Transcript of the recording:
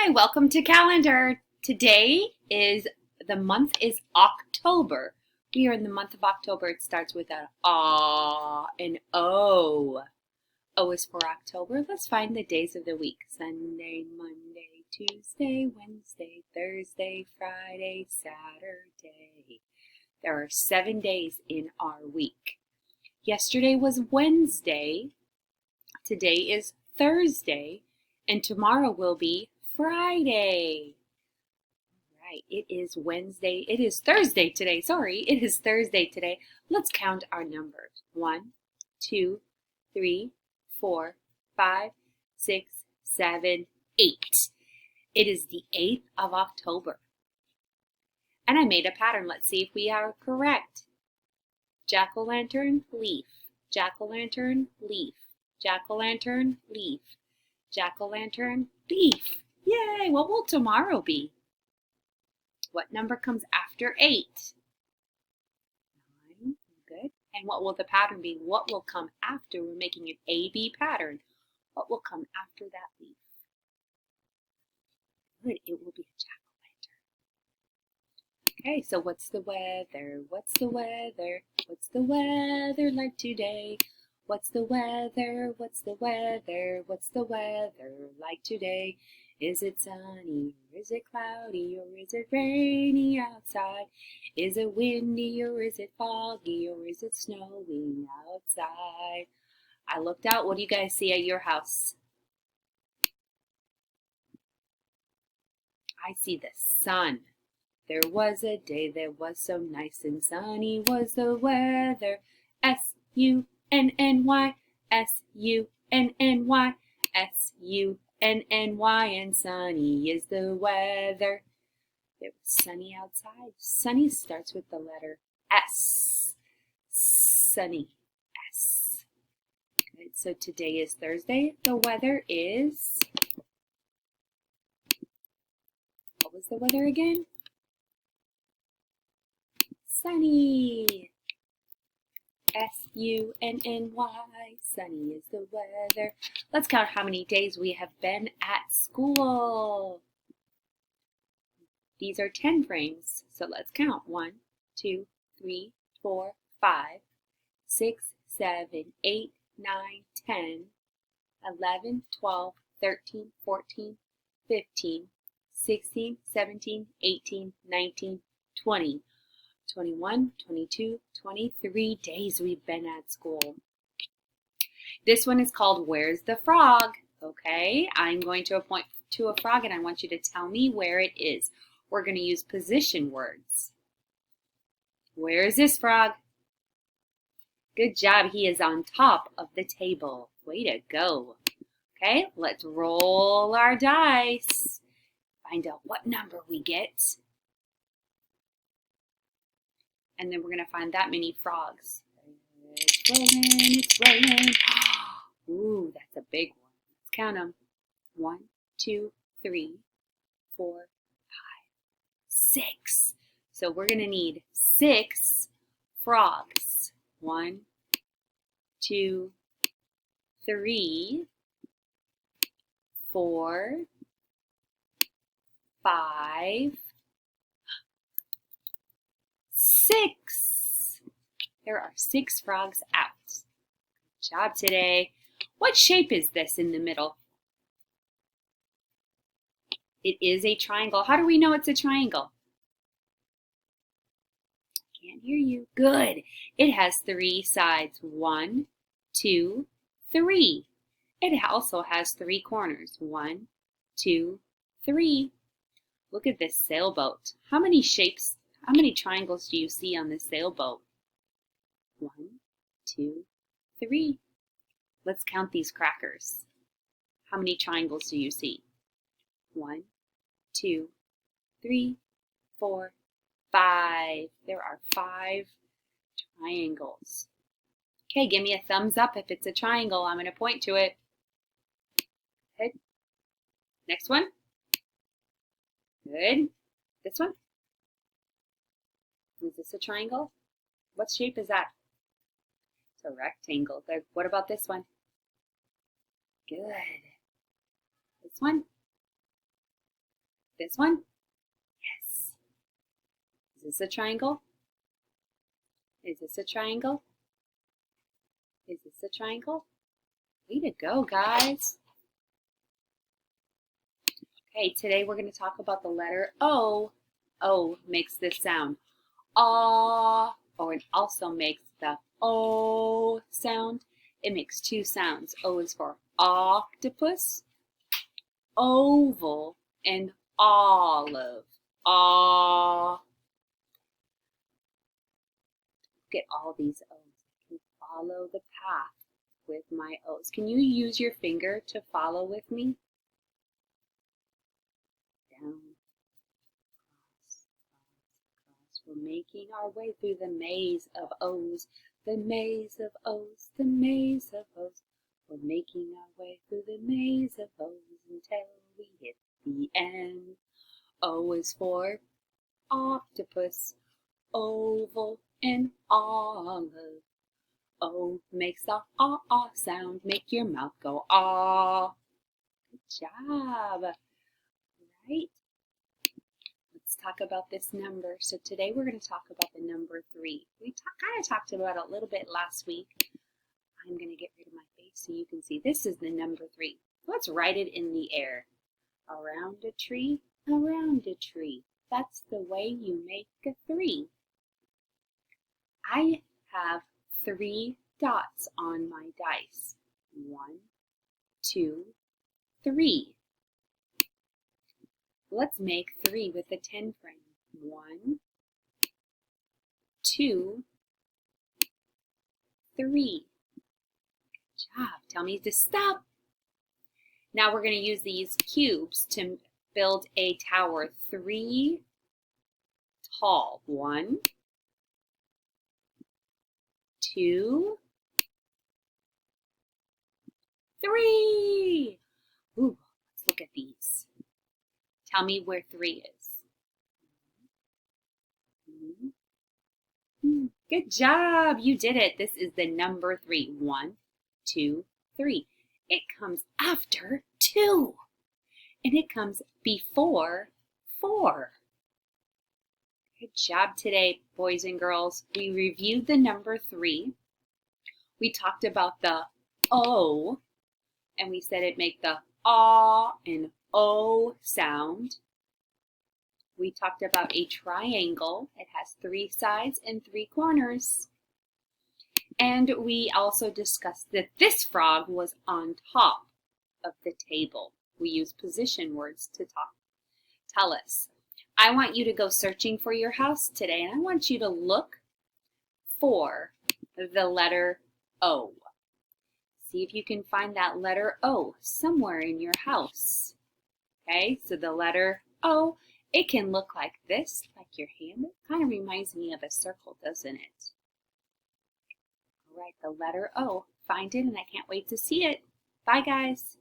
Hi, welcome to calendar. Today is the month is October. We are in the month of October. It starts with a and O. O is for October. Let's find the days of the week. Sunday, Monday, Tuesday, Wednesday, Thursday, Friday, Saturday. There are 7 days in our week. Yesterday was Wednesday. Today is Thursday. And tomorrow will be Friday. Right, it is Wednesday. It is Thursday today. Sorry, it is Thursday today. Let's count our numbers. 1, 2, 3, 4, 5, 6, 7, 8. It is the 8th of October. And I made a pattern. Let's see if we are correct. Jack-o'-lantern, leaf. Jack-o'-lantern, leaf. Jack-o'-lantern, leaf. Jack-o'-lantern, leaf. Yay! What will tomorrow be? What number comes after 8? 9. Good. And what will the pattern be? What will come after? We're making an A-B pattern. What will come after that leaf? Good. It will be a jack-o'-lantern. Okay, so what's the weather? What's the weather? What's the weather like today? What's the weather? What's the weather? What's the weather like today? Is it sunny or is it cloudy or is it rainy outside? Is it windy or is it foggy or is it snowing outside? I looked out. What do you guys see at your house? I see the sun. There was a day that was so nice and sunny was the weather. S-U-N-N-Y, S-U-N-N-Y, S-U-N-N-Y, and sunny is the weather. It was sunny outside. Sunny starts with the letter S. Sunny, S. Good. So today is Thursday. The weather is, what was the weather again? Sunny. S-U-N-N-Y. Sunny is the weather. Let's count how many days we have been at school. These are 10 frames, so let's count. 1, 2, 3, 4, 5, 6, 7, 8, 9, 10, 11, 12, 13, 14, 15, 16, 17, 18, 19, 20. 21, 22, 23 days we've been at school. This one is called Where's the Frog? Okay, I'm going to point to a frog and I want you to tell me where it is. We're going to use position words. Where is this frog? Good job, he is on top of the table. Way to go. Okay, let's roll our dice. Find out what number we get. And then we're going to find that many frogs. It's rolling, it's rolling. Ooh, that's a big one. Let's count them. 1, 2, 3, 4, 5, 6. So we're going to need 6 frogs. 1, 2, 3, 4, 5, 6. There are 6 frogs out. Good job today. What shape is this in the middle? It is a triangle. How do we know it's a triangle? Can't hear you. Good. It has 3 sides. 1, 2, 3. It also has 3 corners. 1, 2, 3. Look at this sailboat. How many triangles do you see on this sailboat? 1, 2, 3. Let's count these crackers. How many triangles do you see? 1, 2, 3, 4, 5. There are 5 triangles. Okay, give me a thumbs up if it's a triangle. I'm going to point to it. Good. Next one. Good. This one. Is this a triangle? What shape is that? It's a rectangle. Good. What about this one? Good. This one? This one? Yes. Is this a triangle? Is this a triangle? Is this a triangle? Way to go, guys. Okay, today we're going to talk about the letter O. O makes this sound. Ah, or it also makes the O sound. It makes two sounds. O is for octopus, oval, and olive. Ah. Look at all these O's. I can follow the path with my O's. Can you use your finger to follow with me? Down, cross, cross. We're making our way through the maze of O's. The maze of O's, the maze of O's. We're making our way through the maze of O's until we hit the end. O is for octopus, oval, and olive. O makes the ah sound. Make your mouth go ah. Good job. Right? Let's talk about this number. So today we're going to talk about the number 3. We kind of talked about it a little bit last week. I'm going to get rid of my face so you can see. This is the number 3. Let's write it in the air. Around a tree, around a tree. That's the way you make a 3. I have 3 dots on my dice. 1, 2, 3. Let's make 3 with a 10 frame. 1, 2, 3. Good job. Tell me to stop. Now we're going to use these cubes to build a tower 3 tall. 1, 2, 3. Ooh, let's look at these. Tell me where 3 is. Good job. You did it. This is the number 3. 1, 2, 3. It comes after 2. And it comes before 4. Good job today, boys and girls. We reviewed the number 3. We talked about the O, and we said it make the ah and O sound. We talked about a triangle. It has 3 sides and 3 corners. And we also discussed that this frog was on top of the table. We use position words to tell us. I want you to go searching for your house today, and I want you to look for the letter O. See if you can find that letter O somewhere in your house. Okay, so the letter O, it can look like this, like your hand. It kind of reminds me of a circle, doesn't it? All right, the letter O. Find it, and I can't wait to see it. Bye, guys.